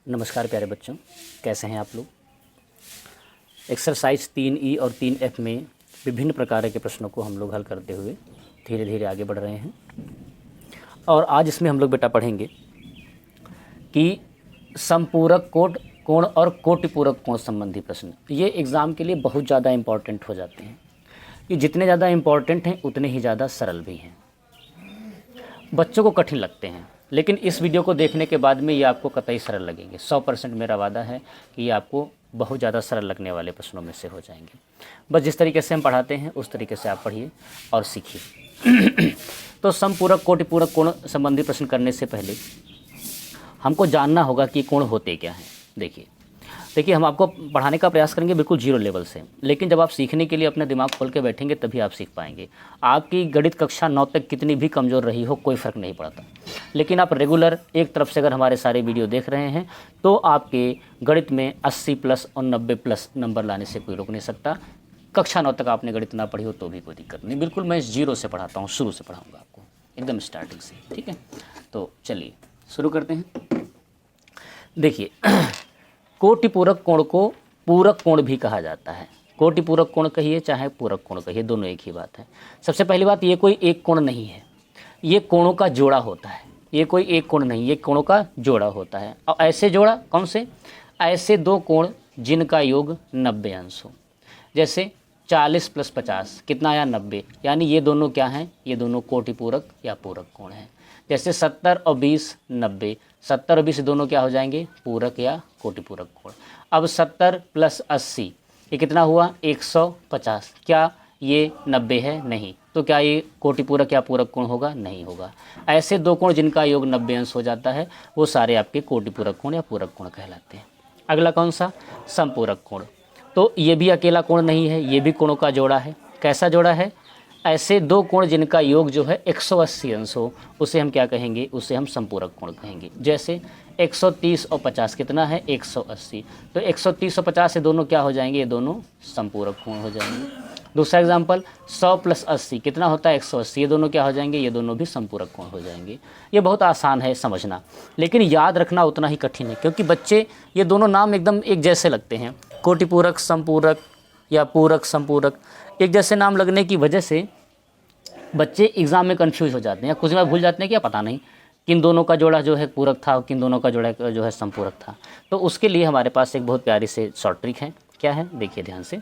नमस्कार प्यारे बच्चों, कैसे हैं आप लोग। एक्सरसाइज 3E और 3F में विभिन्न प्रकार के प्रश्नों को हम लोग हल करते हुए धीरे धीरे आगे बढ़ रहे हैं। और आज इसमें हम लोग बेटा पढ़ेंगे कि समपूरक कोण और कोटिपूरक कोण संबंधी प्रश्न। ये एग्ज़ाम के लिए बहुत ज़्यादा इम्पॉर्टेंट हो जाते हैं। ये जितने ज़्यादा इम्पॉर्टेंट हैं उतने ही ज़्यादा सरल भी हैं। बच्चों को कठिन लगते हैं, लेकिन इस वीडियो को देखने के बाद में ये आपको कतई सरल लगेंगे। 100% मेरा वादा है कि ये आपको बहुत ज़्यादा सरल लगने वाले प्रश्नों में से हो जाएंगे। बस जिस तरीके से हम पढ़ाते हैं उस तरीके से आप पढ़िए और सीखिए। तो समपूरक कोटिपूरक कोण संबंधी प्रश्न करने से पहले हमको जानना होगा कि कोण होते क्या हैं। देखिए हम आपको पढ़ाने का प्रयास करेंगे बिल्कुल जीरो लेवल से, लेकिन जब आप सीखने के लिए अपना दिमाग खोल के बैठेंगे तभी आप सीख पाएंगे। आपकी गणित कक्षा 9 तक कितनी भी कमज़ोर रही हो कोई फ़र्क नहीं पड़ता, लेकिन आप रेगुलर एक तरफ से अगर हमारे सारे वीडियो देख रहे हैं तो आपके गणित में 80+ और 90+ नंबर लाने से कोई रोक नहीं सकता। कक्षा 9 तक आपने गणित ना पढ़ी हो तो भी कोई दिक्कत नहीं। बिल्कुल मैं जीरो से पढ़ाता हूँ, शुरू से पढ़ाऊँगा आपको एकदम स्टार्टिंग से, ठीक है। तो चलिए शुरू करते हैं। देखिए कोटिपूरक कोण को पूरक कोण भी कहा जाता है। कोटिपूरक कोण कहिए चाहे पूरक कोण कहिए, दोनों एक ही बात है। सबसे पहली बात, ये कोई एक कोण नहीं है, ये कोणों का जोड़ा होता है। ये कोई एक कोण नहीं, ये कोणों का जोड़ा होता है। और ऐसे जोड़ा कौन से? ऐसे दो कोण जिनका योग 90 अंश हो। जैसे 40 + 50 कितना आया? 90। यानी ये दोनों क्या हैं? ये दोनों कोटिपूरक या पूरक कोण हैं। जैसे 70 और 20 90, 70 और 20 दोनों क्या हो जाएंगे? पूरक या कोटिपूरक कोण। अब 70 + 80 ये कितना हुआ? 150। क्या ये 90 है? नहीं। तो क्या ये कोटिपूरक या पूरक कोण होगा? नहीं होगा। ऐसे दो कोण जिनका योग 90 अंश हो जाता है वो सारे आपके कोटिपूरक कोण या पूरक कोण कहलाते हैं। अगला कौन सा? समपूरक कोण। तो ये भी अकेला कोण नहीं है, ये भी कोणों का जोड़ा है। कैसा जोड़ा है? ऐसे दो कोण जिनका योग जो है 180 अंश हो उसे हम क्या कहेंगे? उसे हम समपूरक कोण कहेंगे। जैसे 130 और 50 कितना है? 180। तो 130 और 50 से दोनों क्या हो जाएंगे? ये दोनों समपूरक कोण हो जाएंगे। दूसरा एग्जाम्पल 100 + 80 कितना होता है? 180। ये दोनों क्या हो जाएंगे? ये दोनों भी समपूरक कोण हो जाएंगे। ये बहुत आसान है समझना, लेकिन याद रखना उतना ही कठिन है, क्योंकि बच्चे ये दोनों नाम एकदम एक जैसे लगते हैं। कोटिपूरक समपूरक या पूरक समपूरक, एक जैसे नाम लगने की वजह से बच्चे एग्ज़ाम में कंफ्यूज हो जाते हैं या कुछ में भूल जाते हैं कि पता नहीं किन दोनों का जोड़ा जो है पूरक था और किन दोनों का जोड़ा जो है समपूरक था। तो उसके लिए हमारे पास एक बहुत प्यारी से शॉर्ट ट्रिक है। क्या है? देखिए ध्यान से।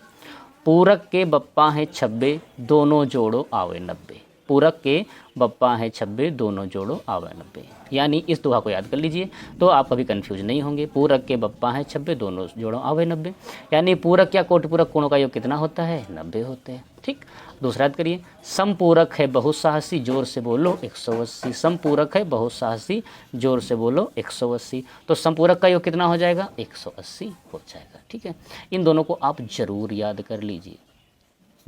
पूरक के बप्पा हैं 96 दोनों जोड़ो आवे 90। पूरक के बप्पा हैं 96 दोनों जोड़ो आवे 90। यानी इस दोहा को याद कर लीजिए तो आप कभी कंफ्यूज नहीं होंगे। पूरक के बप्पा हैं 96 दोनों जोड़ो आवे 90, यानी पूरक या कोटिपूरक कोणों का योग कितना होता है? 90 होते हैं। ठीक। दूसरा याद करिए। समपूरक है बहुत साहसी जोर से बोलो 180। समपूरक है बहुत साहसी जोर से बोलो 180। तो समपूरक का योग कितना हो जाएगा? 180 हो जाएगा। ठीक है, इन दोनों को आप जरूर याद कर लीजिए,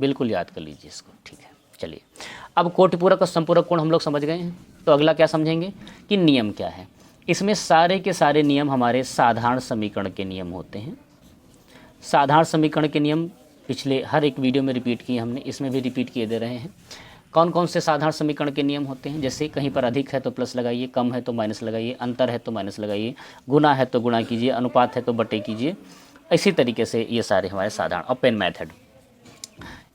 बिल्कुल याद कर लीजिए इसको। ठीक है, चलिए अब कोटिपूरक और समपूरक कोण हम लोग समझ गए हैं, तो अगला क्या समझेंगे कि नियम क्या है। इसमें सारे के सारे नियम हमारे साधारण समीकरण के नियम होते हैं। साधारण समीकरण के नियम पिछले हर एक वीडियो में रिपीट किए हमने, इसमें भी रिपीट किए दे रहे हैं। कौन कौन से साधारण समीकरण के नियम होते हैं? जैसे कहीं पर अधिक है तो प्लस लगाइए, कम है तो माइनस लगाइए, अंतर है तो माइनस लगाइए, गुना है तो गुणा कीजिए, अनुपात है तो बटे कीजिए। इसी तरीके से ये सारे हमारे साधारण। और पेन मेथड,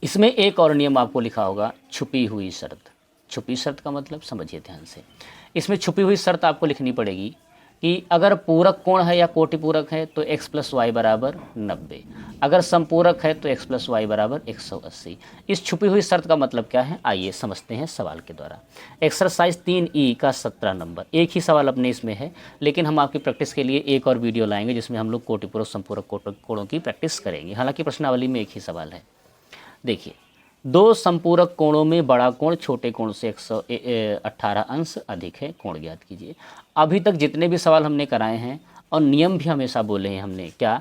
इसमें एक और नियम आपको लिखा होगा, छुपी हुई शर्त। छुपी शर्त का मतलब समझिए ध्यान से। इसमें छुपी हुई शर्त आपको लिखनी पड़ेगी कि अगर पूरक कोण है या कोटिपूरक है तो x + y = 90, अगर समपूरक है तो x + y = 180। इस छुपी हुई शर्त का मतलब क्या है? आइए समझते हैं सवाल के द्वारा। एक्सरसाइज 3E का 17 नंबर, एक ही सवाल अपने इसमें है, लेकिन हम आपकी प्रैक्टिस के लिए एक और वीडियो लाएंगे जिसमें हम लोग कोटिपूरक समपूरक कोणों की प्रैक्टिस करेंगे। हालांकि प्रश्नावली में एक ही सवाल है। देखिए, दो समपूरक कोणों में बड़ा कोण छोटे कोण से 118 अंश अधिक है, कोण ज्ञात कीजिए। अभी तक जितने भी सवाल हमने कराए हैं और नियम भी हमेशा बोले हैं हमने, क्या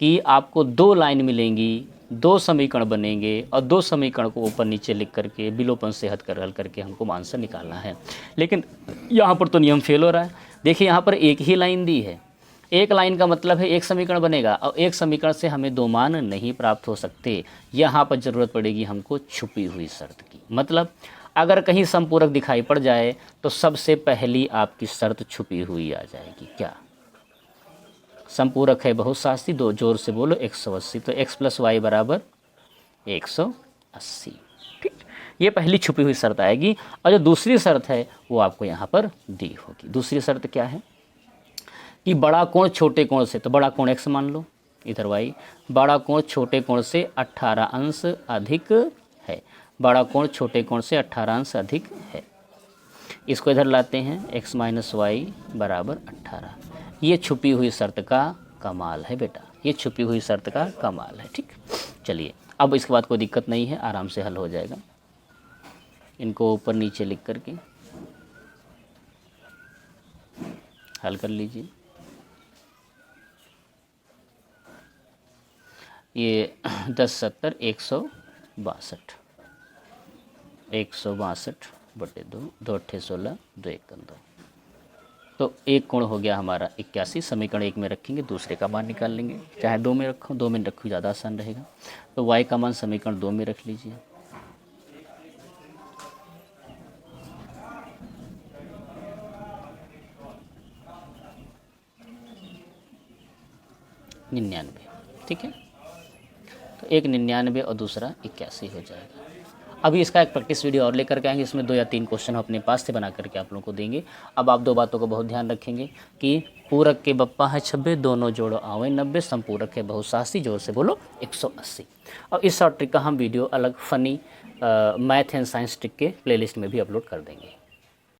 कि आपको दो लाइन मिलेंगी, दो समीकरण बनेंगे और दो समीकरण को ऊपर नीचे लिख करके विलोपन से हल करके हमको आंसर निकालना है। लेकिन यहाँ पर तो नियम फेल हो रहा है। देखिए यहाँ पर एक ही लाइन दी है, एक लाइन का मतलब है एक समीकरण बनेगा और एक समीकरण से हमें दो मान नहीं प्राप्त हो सकते। यहाँ पर ज़रूरत पड़ेगी हमको छुपी हुई शर्त की। मतलब अगर कहीं समपूरक दिखाई पड़ जाए तो सबसे पहली आपकी शर्त छुपी हुई आ जाएगी। क्या संपूरक है बहुशास्त्री, दो जोर से बोलो 180। तो x + y बराबर 180। ठीक, ये पहली छुपी हुई शर्त आएगी। और जो दूसरी शर्त है वो आपको यहाँ पर दी होगी। दूसरी शर्त क्या है कि बड़ा कोण छोटे कोण से, तो बड़ा कोण x मान लो, इधर y, बड़ा कोण छोटे कोण से 18 अंश अधिक है। बड़ा कोण छोटे कोण से 18 अंश अधिक है। इसको इधर लाते हैं, x - y बराबर 18। ये छुपी हुई शर्त का कमाल है बेटा, ये छुपी हुई शर्त का कमाल है। ठीक, चलिए अब इसके बाद कोई दिक्कत नहीं है, आराम से हल हो जाएगा। इनको ऊपर नीचे लिख करके हल कर लीजिए। ये 10 70 162, 162/2, 2 8 16, 2 1 2। तो एक कोण हो गया हमारा 81। समीकरण 1 में रखेंगे, दूसरे का मान निकाल लेंगे। चाहे 2 में रखो, 2 में रखो ज़्यादा आसान रहेगा। तो y का मान समीकरण 2 में रख लीजिए। निन्यानवे, ठीक है। तो एक 99 और दूसरा 81 हो जाएगा। अभी इसका एक प्रैक्टिस वीडियो और लेकर के आएंगे, इसमें 2 या 3 क्वेश्चन अपने पास से बना करके आप लोगों को देंगे। अब आप 2 बातों को बहुत ध्यान रखेंगे कि पूरक के बप्पा है 26, दोनों जोड़ो आवे 90, संपूरक है बहुशास्त्री, जोर से बोलो 180। और इस शॉर्ट ट्रिक का हम वीडियो अलग funny math and science trick के प्लेलिस्ट में भी अपलोड कर देंगे।